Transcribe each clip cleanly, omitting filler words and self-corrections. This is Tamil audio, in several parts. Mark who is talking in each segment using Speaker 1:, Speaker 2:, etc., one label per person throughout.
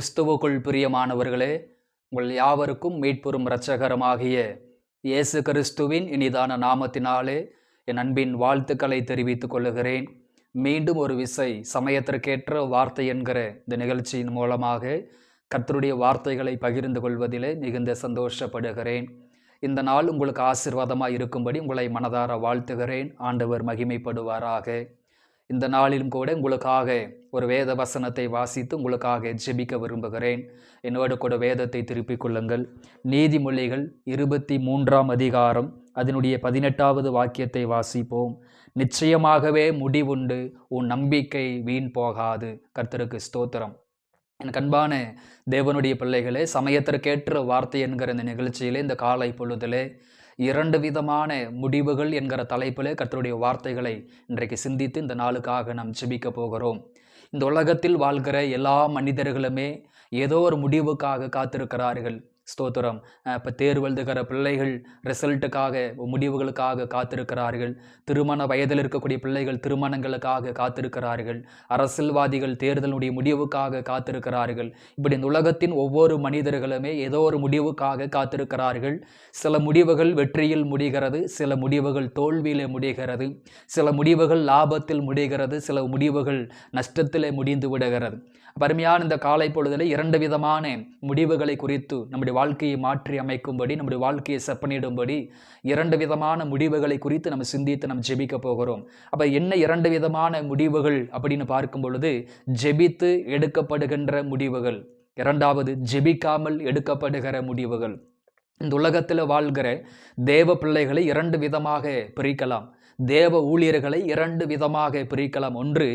Speaker 1: கிறிஸ்துவுக்குள் பிரியமானவர்களே, உங்கள் யாவருக்கும் மீட்பெரும் இரட்சகருமாகிய இயேசு கிறிஸ்துவின் இனிதான நாமத்தினாலே என் அன்பின் வாழ்த்துக்களை தெரிவித்துக் கொள்ளுகிறேன். மீண்டும் ஒரு விசை சமயத்திற்கேற்ற வார்த்தை என்கிற இந்த நிகழ்ச்சியின் மூலமாக கர்த்தருடைய வார்த்தைகளை பகிர்ந்து கொள்வதிலே மிகுந்த சந்தோஷப்படுகிறேன். இந்த நாள் உங்களுக்கு ஆசீர்வாதமாக இருக்கும்படி உங்களை மனதார வாழ்த்துகிறேன். ஆண்டவர் மகிமைப்படுவாராக. இந்த நாளிலும் கூட உங்களுக்காக ஒரு வேத வசனத்தை வாசித்து உங்களுக்காக ஜெபிக்க விரும்புகிறேன். என்னோடு கூட வேதத்தை திருப்பிக் கொள்ளுங்கள். நீதிமொழிகள் 23ஆம் அதிகாரம் அதனுடைய 18வது வாக்கியத்தை வாசிப்போம். நிச்சயமாகவே முடிவுண்டு, உன் நம்பிக்கை வீண் போகாது. கர்த்தருக்கு ஸ்தோத்திரம். என் அன்பான தேவனுடைய பிள்ளைகளே, சமயத்திற்கேற்ற வார்த்தை என்கிற இந்த நிகழ்ச்சியிலே இந்த காலை பொழுதிலே 2 விதமான முடிவுகள் என்கிற தலைப்பிலே கர்த்தருடைய வார்த்தைகளை இன்றைக்கு சிந்தித்து இந்த நாளுக்காக நாம் ஜெபிக்க போகிறோம். இந்த உலகத்தில் வாழ்கிற எல்லா மனிதர்களுமே ஏதோ ஒரு முடிவுக்காக காத்திருக்கிறார்கள். ஸ்தோத்திரம். இப்போ தேர்வு எழுதுகிற பிள்ளைகள் ரிசல்ட்டுக்காக முடிவுகளுக்காக காத்திருக்கிறார்கள். திருமண வயதில் இருக்கக்கூடிய பிள்ளைகள் திருமணங்களுக்காக காத்திருக்கிறார்கள். அரசியல்வாதிகள் தேர்தலுடைய முடிவுக்காக காத்திருக்கிறார்கள். இப்படி இந்த உலகத்தின் ஒவ்வொரு மனிதர்களுமே ஏதோ ஒரு முடிவுக்காக காத்திருக்கிறார்கள். சில முடிவுகள் வெற்றியில் முடிகிறது, சில முடிவுகள் தோல்வியிலே முடிகிறது, சில முடிவுகள் லாபத்தில் முடிகிறது, சில முடிவுகள் நஷ்டத்திலே முடிந்து விடுகிறது. அருமையான இந்த காலை பொழுதில் 2 விதமான முடிவுகளை குறித்து நம்முடைய வாழ்க்கையை மாற்றி அமைக்கும்படி, நம்முடைய வாழ்க்கையை செப்பனிடும்படி 2 விதமான முடிவுகளை குறித்து நம்ம சிந்தித்து நம்ம ஜெபிக்க போகிறோம். அப்போ என்ன 2 விதமான முடிவுகள் அப்படின்னு பார்க்கும் பொழுது, ஜெபித்து எடுக்கப்படுகின்ற முடிவுகள், இரண்டாவது ஜெபிக்காமல் எடுக்கப்படுகிற முடிவுகள். இந்த உலகத்தில் வாழ்கிற தேவ பிள்ளைகளை 2 விதமாக பிரிக்கலாம். தேவ ஊழியர்களை 2 விதமாக பிரிக்கலாம். ஒன்று,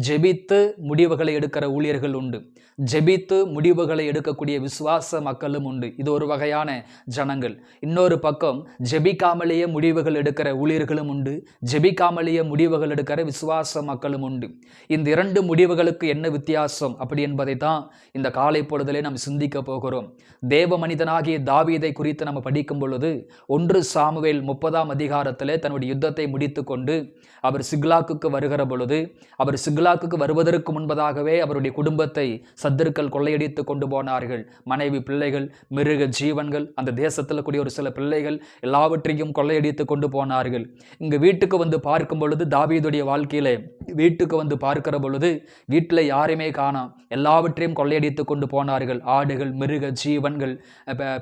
Speaker 1: ஜெபித்து முடிவுகளை எடுக்கிற ஊழியர்கள் உண்டு. ஜெபித்து முடிவுகளை எடுக்கக்கூடிய விசுவாச மக்களும் உண்டு. இது ஒரு வகையான ஜனங்கள். இன்னொரு பக்கம் ஜெபிக்காமலேயே முடிவுகள் எடுக்கிற ஊழியர்களும் உண்டு. ஜெபிக்காமலேயே முடிவுகள் எடுக்கிற விசுவாச மக்களும் உண்டு. இந்த 2 முடிவுகளுக்கு என்ன வித்தியாசம் அப்படி என்பதை தான் இந்த காலை பொழுதிலே நாம் சிந்திக்க போகிறோம். தேவ மனிதனாகிய தாவீதை குறித்து நம்ம படிக்கும் பொழுது 1 சாமுவேல் 30ஆம் அதிகாரத்திலே தன்னுடைய யுத்தத்தை முடித்து கொண்டு அவர் சிக்லாக்குக்கு வருகிற பொழுது, அவர் சிக்லாக்குக்கு வருவதற்கு முன்பதாகவே அவருடைய குடும்பத்தை சத்துருக்கள் கொள்ளையடித்து கொண்டு போனார்கள். மனைவி, பிள்ளைகள், மிருக ஜீவன்கள், அந்த தேசத்தில் கூடிய ஒரு சில பிள்ளைகள் எல்லாவற்றையும் கொள்ளையடித்து கொண்டு போனார்கள். இங்கு வீட்டுக்கு வந்து பார்க்கும் பொழுது, தாவீதுடைய வாழ்க்கையில வீட்டுக்கு வந்து பார்க்கிற பொழுது வீட்டில் யாரையுமே காணோம். எல்லாவற்றையும் கொள்ளையடித்து கொண்டு போனார்கள். ஆடுகள், மிருக ஜீவன்கள்,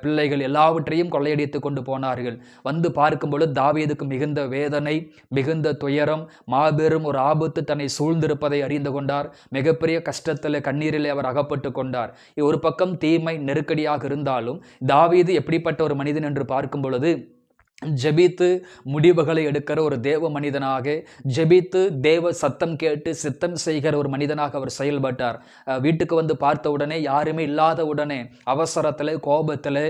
Speaker 1: பிள்ளைகள் எல்லாவற்றையும் கொள்ளையடித்து கொண்டு போனார்கள். வந்து பார்க்கும் பொழுது தாவீதுக்கு மிகுந்த வேதனை, மிகுந்த துயரம், மாபெரும் ஒரு ஆபத்து தன்னை சூழ்ந்திருப்பதை அறிந்து கொண்டார். மிகப்பெரிய கஷ்டத்தில், கண்ணீரிலே அவர் அகப்பட்டு கொண்டார். ஒரு பக்கம் தீமை நெருக்கடியாக இருந்தாலும் தாவீது எப்படிப்பட்ட ஒரு மனிதன் என்று பார்க்கும் பொழுது, ஜெபித்து முடிவுகளை எடுக்கிற ஒரு தேவ மனிதனாக, ஜெபித்து தேவ சத்தம் கேட்டு சித்தம் செய்கிற ஒரு மனிதனாக அவர் செயல்பட்டார். வீட்டுக்கு வந்து பார்த்த உடனே, யாருமே இல்லாத உடனே அவசரத்தில், கோபத்தில்,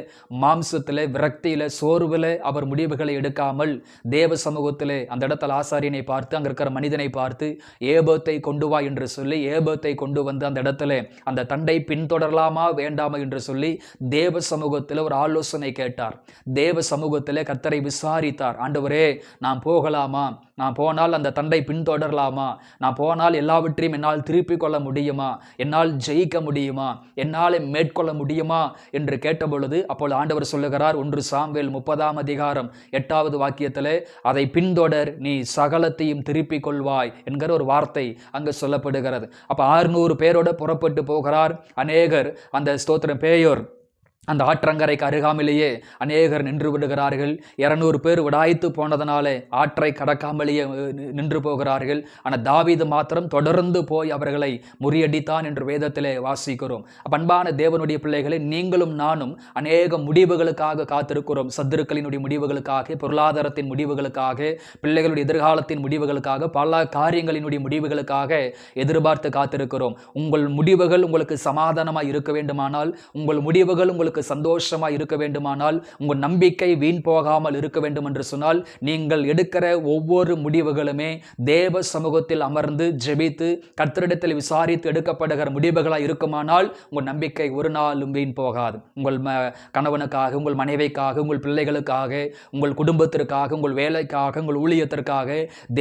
Speaker 1: மாம்சத்தில், விரக்தியில், சோர்வில் அவர் முடிவுகளை எடுக்காமல் தேவ சமூகத்தில் அந்த இடத்துல ஆசாரியனை பார்த்து, அங்கே இருக்கிற மனிதனை பார்த்து, ஏபத்தை கொண்டு வா என்று சொல்லி ஏபத்தை கொண்டு வந்து அந்த இடத்துல அந்த தண்டை பின்தொடரலாமா வேண்டாமா என்று சொல்லி தேவ சமூகத்தில் ஒரு ஆலோசனை கேட்டார். தேவ சமூகத்தில் கர்த்தரை விசாரித்தார். ஆண்டவரே, நான் போகலாமா? நான் போனால் அந்த தண்டை பின்தொடரலாமா? நான் போனால் எல்லாவற்றையும் என்னால் திருப்பிக் கொள்ள முடியுமா? என்னால் ஜெயிக்க முடியுமா? என்னால் மேற்கொள்ள முடியுமா என்று கேட்டபொழுது, அப்பொழுது ஆண்டவர் சொல்லுகிறார், 1 சாமுவேல் 30ஆம் அதிகாரம் 8வது வாக்கியத்தில், அதை பின்தொடர், நீ சகலத்தையும் திருப்பிக் கொள்வாய் என்கிற ஒரு வார்த்தை அங்கு சொல்லப்படுகிறது. அப்போ 600 பேரோட புறப்பட்டு போகிறார். அநேகர் அந்த ஸ்தோத்திரம் பேயோர் அந்த ஆற்றங்கரைக்கு அருகாமலேயே அநேகர் நின்று விடுகிறார்கள். 200 பேர் விடாய்த்து போனதனாலே ஆற்றை கடக்காமலேயே நின்று போகிறார்கள். ஆனால் தாவீது மாத்திரம் தொடர்ந்து போய் அவர்களை முறியடித்தான் என்று வேதத்திலே வாசிக்கிறோம். அன்பான தேவனுடைய பிள்ளைகளை, நீங்களும் நானும் அநேக முடிவுகளுக்காக காத்திருக்கிறோம். சத்துருக்களினுடைய முடிவுகளுக்காக, பொருளாதாரத்தின் முடிவுகளுக்காக, பிள்ளைகளுடைய எதிர்காலத்தின் முடிவுகளுக்காக, பல காரியங்களினுடைய முடிவுகளுக்காக எதிர்பார்த்து காத்திருக்கிறோம். உங்கள் முடிவுகள் உங்களுக்கு சமாதானமாக இருக்க வேண்டுமானால், உங்கள் முடிவுகள் உங்களுக்கு உங்களுக்கு சந்தோஷமா இருக்க வேண்டுமானால், உங்கள் நம்பிக்கை வீண் போகாமல் இருக்க வேண்டும் என்று சொன்னால், நீங்கள் எடுக்கிற ஒவ்வொரு முடிவுகளுமே தேவ சமூகத்தில் அமர்ந்து ஜெபித்து கர்த்தரிடத்தில் விசாரித்து எடுக்கப்படுகிற முடிவுகளாக இருக்குமானால் உங்கள் நம்பிக்கை ஒரு நாளும் வீண் போகாது. உங்கள் கணவனுக்காக, உங்கள் மனைவிக்காக, உங்கள் பிள்ளைகளுக்காக, உங்கள் குடும்பத்திற்காக, உங்கள் வேலைக்காக, உங்கள் ஊழியத்திற்காக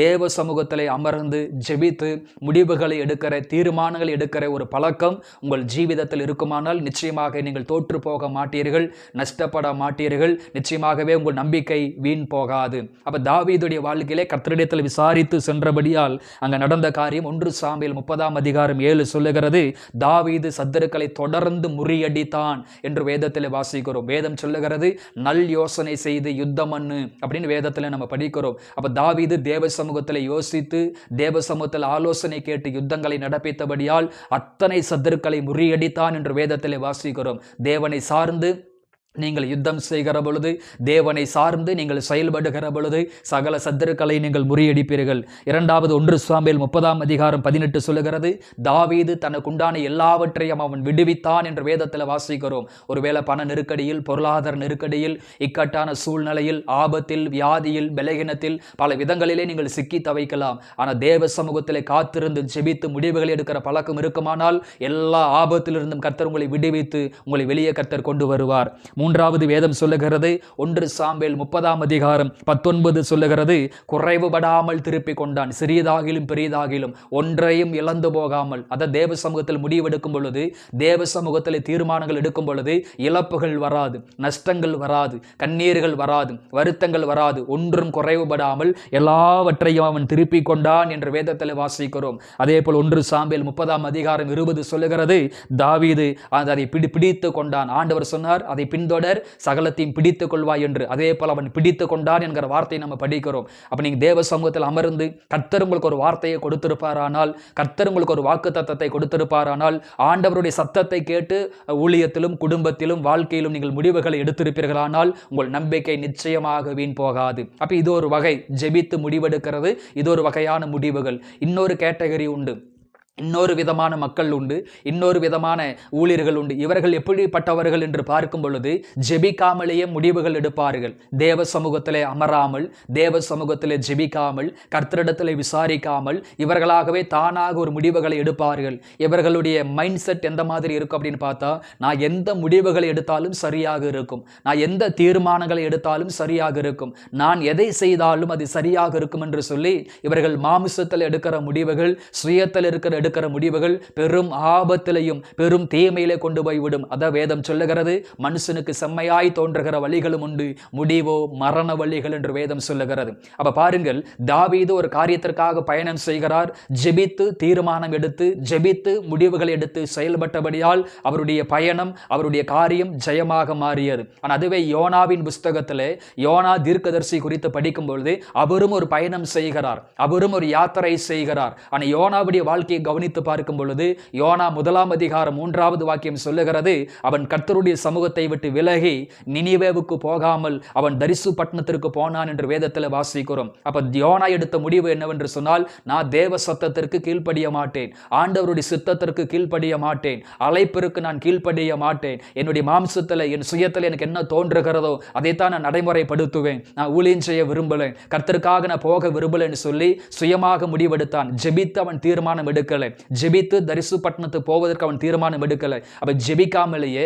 Speaker 1: தேவ சமூகத்தில் அமர்ந்து ஜெபித்து முடிவுகளை எடுக்கிற, தீர்மானங்களை எடுக்கிற ஒரு பழக்கம் உங்கள் ஜீவிதத்தில் இருக்குமானால் நிச்சயமாக நீங்கள் தோற்று போக மாட்டீர்கள், நஷ்டப்பட மாட்டீர்கள். நிச்சயமாகவே உங்கள் நம்பிக்கை வீண் போகாது. அப்ப தாவீதுடைய வாழ்க்கையிலே கர்த்தரிடத்தில் விசாரித்து சென்றபடியால் அங்க நடந்த காரியம் 1 சாமுவேல் 30 சொல்லுகிறது, தாவீது சத்துருக்களை தொடர்ந்து முறியடித்தான் என்று வேதத்தில் வாசிக்கிறோம். வேதம் சொல்லுகிறது, நல் யோசனை செய்து யுத்தம் பண்ணு அப்படின்னு வேதத்தில் நம்ம படிக்கிறோம். அப்ப தாவீது தேவ சமூகத்தில் யோசித்து தேவ சமூகத்தில் ஆலோசனை கேட்டு யுத்தங்களை நடப்பித்தபடியால் அத்தனை சத்துருக்களை முறியடித்தான் என்று வேதத்தில் வாசிக்கிறோம். தேவனை சார்ந்து நீங்கள் யுத்தம் செய்கிற பொழுது, தேவனை சார்ந்து நீங்கள் செயல்படுகிற பொழுது சகல சத்துருக்களை நீங்கள் முறியடிப்பீர்கள். 1 சாமுவேல் 30:18 சொல்லுகிறது, தாவீது தனக்குண்டான எல்லாவற்றையும் அவன் விடுவித்தான் என்று வேதத்தில் வாசிக்கிறோம். ஒருவேளை பண நெருக்கடியில், பொருளாதார நெருக்கடியில், இக்கட்டான சூழ்நிலையில், ஆபத்தில், வியாதியில், பலகீனத்தில் பல விதங்களிலே நீங்கள் சிக்கி தவிக்கலாம். ஆனால் தேவ சமூகத்திலே காத்திருந்து ஜெபித்து முடிவுகள் எடுக்கிற பழக்கம் இருக்குமானால் எல்லா ஆபத்திலிருந்தும் கர்த்தர் உங்களை விடுவித்து உங்களை வெளியே கர்த்தர் கொண்டு வருவார். 3வது வேதம் சொல்லுகிறது, 1 சாமுவேல் 30:19 சொல்லுகிறது, குறைவுபடாமல் திருப்பி கொண்டான், சிறியதாகிலும் பெரியதாகிலும் ஒன்றையும் இழந்து போகாமல். அதை தேவ சமூகத்தில் முடிவெடுக்கும் பொழுது, தேவ சமூகத்தில் தீர்மானங்கள் எடுக்கும் பொழுது இழப்புகள் வராது, நஷ்டங்கள் வராது, கண்ணீர்கள் வராது, வருத்தங்கள் வராது. ஒன்றும் குறைவுபடாமல் எல்லாவற்றையும் அவன் திருப்பி கொண்டான் என்று வேதத்தில் வாசிக்கிறோம். அதே போல் 1 சாமுவேல் 30:20 சொல்லுகிறது, தாவீது அதை பிடித்து கொண்டான். ஆண்டவர் சொன்னார், அதை பின்தொடர், சகலத்தையும் பிடித்துக் கொள்வாய் என்று. அதே போல் அவன் பிடித்துக் கொண்டான் என்கிற வார்த்தையை நம்ம படிக்கிறோம். அப்ப நீங்க தேவ சமூகத்தில் அமர்ந்து கர்த்தர் உங்களுக்கு ஒரு வார்த்தையை கொடுத்திருப்பாரானால், கர்த்தர் உங்களுக்கு ஒரு வாக்குத்தத்தத்தை கொடுத்திருப்பாரானால், ஆண்டவருடைய சத்தத்தை கேட்டு ஊழியத்திலும், குடும்பத்திலும், வாழ்க்கையிலும் நீங்கள் முடிவுகளை எடுத்திருப்பீர்களானால் உங்கள் நம்பிக்கை நிச்சயமாக வீண் போகாது. அப்ப இது ஒரு வகை ஜெபித்து முடிவெடுக்கிறது. இது ஒரு வகையான முடிவுகள். இன்னொரு கேட்டகரி உண்டு, இன்னொரு விதமான மக்கள் உண்டு, இன்னொரு விதமான ஊழியர்கள் உண்டு. இவர்கள் எப்படிப்பட்டவர்கள் என்று பார்க்கும் பொழுது, ஜெபிக்காமலேயே முடிவுகள் எடுப்பார்கள். தேவ சமூகத்திலே அமராமல், தேவ சமூகத்திலே ஜெபிக்காமல், கர்த்தரிடத்திலே விசாரிக்காமல் இவர்களாகவே தானாக ஒரு முடிவுகளை எடுப்பார்கள். இவர்களுடைய மைண்ட் செட் எந்த மாதிரி இருக்கும் அப்படின்னு பார்த்தா, நான் எந்த முடிவுகளை எடுத்தாலும் சரியாக இருக்கும், நான் எந்த தீர்மானங்களை எடுத்தாலும் சரியாக இருக்கும், நான் எதை செய்தாலும் அது சரியாக இருக்கும் என்று சொல்லி இவர்கள் மாமிசத்தில் எடுக்கிற முடிவுகள், சுயத்தில் எடுக்கிற முடிவுகள் பெரும் ஆபத்திலையும் பெரும் தீமையிலே கொண்டு போய்விடும். அத வேதம் சொல்லுகிறது, மனுஷனுக்கு செம்மையாய் தோன்றுகிற வழிகளும் உண்டு, முடிவோ மரண வழிகள் என்று வேதம் சொல்லுகிறது. அப்ப பாருங்கள், தாவீது ஒரு காரியத்திற்காக பயணம் செய்கிறார். ஜெபித்து தீர்மானம் எடுத்து, ஜெபித்து முடிவுகள் எடுத்து செயல்பட்டபடியால் அவருடைய பயணம், அவருடைய காரியம் ஜெயமாக மாறியது. ஆனால் அதுவே யோனாவின் புஸ்தகத்திலே யோனா தீர்க்கதரிசி குறித்து படிக்கும் பொழுது அவரும் ஒரு பயணம் செய்கிறார், அவரும் ஒரு யாத்திரை செய்கிறார். ஆனால் யோனாவுடைய வாழ்க்கையை கவனித்து பார்க்கும் பொழுது யோனா 1 வாக்கியம் சொல்லுகிறது, அவன் கர்த்தருடைய சமூகத்தை விட்டு விலகி நினிவேவுக்கு போகாமல் அவன் தரிசு பட்டணத்திற்கு போனான் என்று வேதத்தில் வாசிக்கிறோம். அப்ப யோனா எடுத்த முடிவு என்னவென்று சொன்னால், நான் தேவ சத்தத்திற்கு கீழ்ப்படிய மாட்டேன், ஆண்டவருடைய சித்தத்திற்கு கீழ்ப்படிய மாட்டேன், அழைப்பிற்கு நான் கீழ்ப்படிய மாட்டேன், என்னுடைய மாம்சத்தில் என் சுயத்தில் எனக்கு என்ன தோன்றுகிறதோ அதைத்தான் நான் நடைமுறைப்படுத்துவேன், நான் ஊழியம் செய்ய விரும்பல, கர்த்தருக்காக நான் போக விரும்பலன்னு சொல்லி சுயமாக முடிவெடுத்தான். ஜெபித்து அவன் தீர்மானம் எடுக்கல, ஜெபித்து தரிசு பட்டணத்துக்கு போவதற்கு அவன் தீர்மானம் எடுக்கலை. அப்ப ஜெபிக்காமலேயே,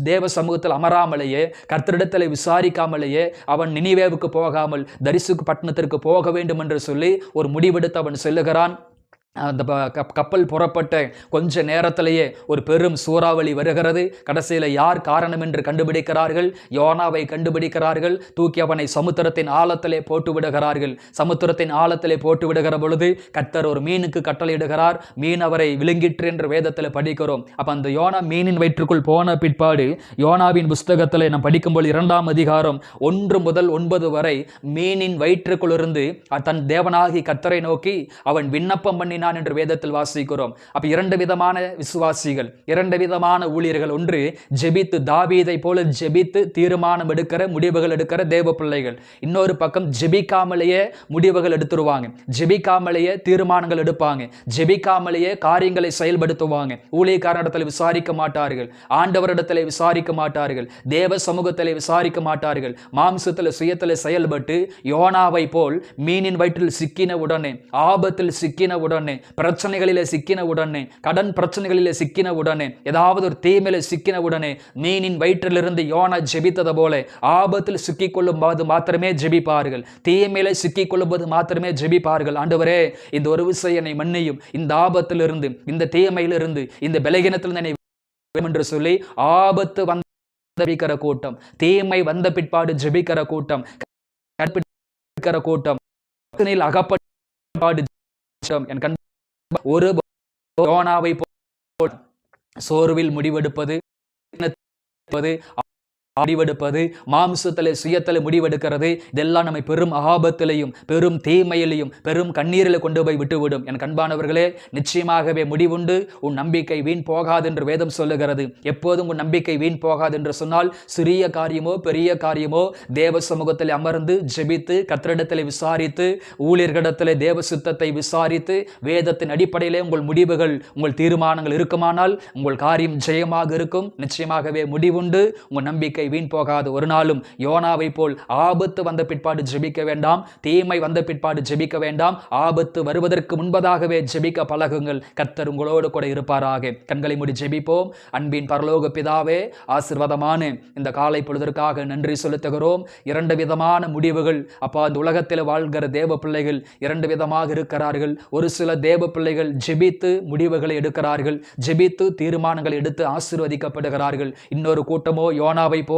Speaker 1: தேவ சமூகத்தில் அமராமலேயே, கர்த்தரிடத்தில் விசாரிக்காமலேயே அவன் நினிவேவுக்கு போகாமல் தரிசு பட்டணத்திற்கு போக வேண்டும் என்று சொல்லி ஒரு முடிவெடுத்து அவன் செல்லுகிறான். அந்த கப்பல் புறப்பட்ட கொஞ்ச நேரத்திலேயே ஒரு பெரும் சூறாவளி வருகிறது. கடைசியில் யார் காரணம் என்று கண்டுபிடிக்கிறார்கள், யோனாவை கண்டுபிடிக்கிறார்கள். தூக்கி அவனை சமுத்திரத்தின் ஆழத்திலே போட்டு விடுகிறார்கள். சமுத்திரத்தின் ஆழத்திலே போட்டு விடுகிற பொழுது கர்த்தர் ஒரு மீனுக்கு கட்டளையிடுகிறார். மீன் அவரை விழுங்கிற்று என்று வேதத்தில் படிக்கிறோம். அப்ப அந்த யோனா மீனின் வயிற்றுக்குள் போன பிற்பாடு யோனாவின் புஸ்தகத்தில் நாம் படிக்கும்போது 2ஆம் அதிகாரம் 1 முதல் 9 வரை மீனின் வயிற்றுக்குள் இருந்து தன் தேவனாகி கர்த்தரை நோக்கி அவன் விண்ணப்பம் பண்ணி பண்ணினான் என்று வேதத்தில் வாசிக்கிறோம். அப்ப 2 விதமான விசுவாசிகள், 2 விதமான ஊழியர்கள். ஒன்று ஜெபித்து தாவீதை போல ஜெபித்து தீர்மானம் எடுக்கிற முடிவுகள் எடுக்கிற தேவ பிள்ளைகள். இன்னொரு பக்கம் ஜெபிக்காமலேயே முடிவுகள் எடுத்துருவாங்க, ஜெபிக்காமலேயே தீர்மானங்கள் எடுப்பாங்க, ஜெபிக்காமலேயே காரியங்களை செயல்படுத்துவாங்க. ஊழியக்காரனிடத்தில் விசாரிக்க மாட்டார்கள், ஆண்டவரிடத்தில் விசாரிக்க மாட்டார்கள், தேவ சமூகத்தில் விசாரிக்க மாட்டார்கள். மாம்சத்தில் சுயத்தில் செயல்பட்டு யோனாவை போல் மீனின் வயிற்றில் சிக்கின உடனே, ஆபத்தில் சிக்கின உடனே, பிரச்சனைகளிலே சிக்கின உடனே, கடன் பிரச்சனைகளிலே சிக்கின உடனே, ஏதாவது ஒரு தீமையில சிக்கின உடனே மீனின் வயிற்றிலிருந்து யோனா ஜெபித்தது போல ஆபத்தில் சிக்கிக் கொள்ளும் போது மாத்திரமே ஜெபிப்பார்கள், தீமையில சிக்கிக் கொள்ளும் போது மாத்திரமே ஜெபிப்பார்கள். ஆண்டவரே, இந்த ஒரு விஷயம் என்னை மன்னியும், இந்த ஆபத்திலிருந்து, இந்த தீமையிலிருந்து, இந்த பலகீனத்திலிருந்து என்னை என்று சொல்லி ஆபத்து வந்த ஜெபிக்கிற கூட்டம், தீமை வந்த பிற்பாடு ஜெபிக்கிற கூட்டம், கூட்டம், அகப்பாடு என் கண் ஒரு யோனாவை போல் சோர்வில் முடிவெடுப்பது, முடிவெடுப்பது, மாம்சத்தில் சுயத்தில் முடிவெடுக்கிறது, இதெல்லாம் நம்மை பெரும் ஆபத்திலையும் பெரும் தீமையிலையும் பெரும் கண்ணீரில் கொண்டு போய் விட்டுவிடும். என் கண்பானவர்களே, நிச்சயமாகவே முடிவுண்டு. உன் நம்பிக்கை வீண் போகாது என்று வேதம் சொல்லுகிறது. எப்போதும் உன் நம்பிக்கை வீண் போகாது என்று சொன்னால், சிறிய காரியமோ பெரிய காரியமோ தேவ சமூகத்தில் அமர்ந்து ஜெபித்து கர்த்தரிடத்தில் விசாரித்து ஊழியர்களிடத்தில் தேவ சித்தத்தை விசாரித்து வேதத்தின் அடிப்படையிலே உங்கள் முடிவுகள், உங்கள் தீர்மானங்கள் இருக்குமானால் உங்கள் காரியம் ஜெயமாக இருக்கும். நிச்சயமாகவே முடிவுண்டு. உங்கள் நம்பிக்கை வீண் போகாது. ஒரு நாளும் யோனாவை போல் ஆபத்து வந்த பிற்பாடு ஜெபிக்க வேண்டாம், தீமை வந்த பிற்பாடு ஜெபிக்க வேண்டாம். ஆபத்து வருவதற்கு முன்பதாகவே ஜெபிக்க பழகுங்கள். கர்த்தர் உங்களோடு கூட இருப்பாராக. கண்களை மூடி ஜெபிப்போம். அன்பின் பரலோக பிதாவே, ஆசீர்வாதமான இந்த காலை பொழுதற்காக நன்றி செலுத்துகிறோம். 2 விதமான முடிவுகள் அப்பா, இந்த உலகத்தில் வாழ்கிற தேவ பிள்ளைகள் 2 விதமாக இருக்கிறார்கள். ஒரு சில தேவ பிள்ளைகள் ஜெபித்து முடிவுகளை எடுக்கிறார்கள், ஜெபித்து தீர்மானங்களை எடுத்து ஆசீர்வதிக்கப்படுகிறார்கள். இன்னொரு கூட்டமோ யோனாவை போல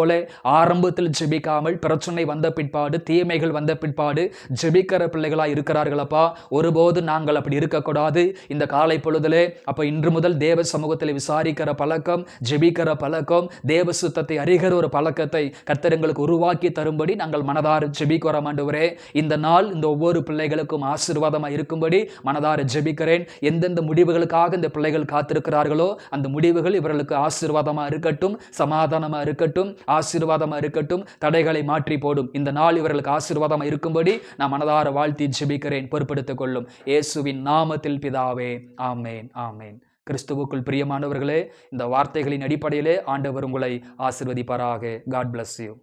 Speaker 1: ஆரம்பத்தில் ஜெபிக்காமல் பிரச்சனை வந்த பிற்பாடு, தீமைகள் வந்த பிற்பாடு ஜெபிக்கிற பிள்ளைகளாய் இருக்கிறார்களப்பா. ஒருபோது நாங்கள் அப்படி இருக்கக்கூடாது. இந்த காலை பொழுதிலே அப்ப இன்று முதல் தேவ சமூகத்தில் விசாரிக்கிற பழக்கம், ஜெபிக்கிற பழக்கம், தேவ சுத்தத்தை அறிகிற ஒரு பழக்கத்தை கர்த்தர் எங்களுக்கு உருவாக்கி தரும்படி நாங்கள் மனதார ஜெபிக்கிறோம். ஆண்டவரே, இந்த நாள் இந்த ஒவ்வொரு பிள்ளைகளுக்கும் ஆசீர்வாதமாக இருக்கும்படி மனதார ஜெபிக்கிறேன். எந்தெந்த முடிவுகளுக்காக இந்த பிள்ளைகள் காத்திருக்கிறார்களோ அந்த முடிவுகள் இவர்களுக்கு ஆசீர்வாதமாக இருக்கட்டும், சமாதானமாக இருக்கட்டும், ஆசீர்வாதமா இருக்கட்டும். தடைகளை மாற்றி போடும். இந்த நாள் இவர்களுக்கு ஆசீர்வாதமா இருக்கும்படி நான் மனதார வாழ்த்தி ஜெபிக்கிறேன். பொறுப்படுத்திக் கொள்ளும் இயேசுவின் நாமத்தில் பிதாவே, ஆமேன், ஆமேன். கிறிஸ்துவுக்குள் பிரியமானவர்களே, இந்த வார்த்தைகளின் அடிப்படையிலே ஆண்டவர் உங்களை ஆசீர்வதிப்பாராக. God bless you.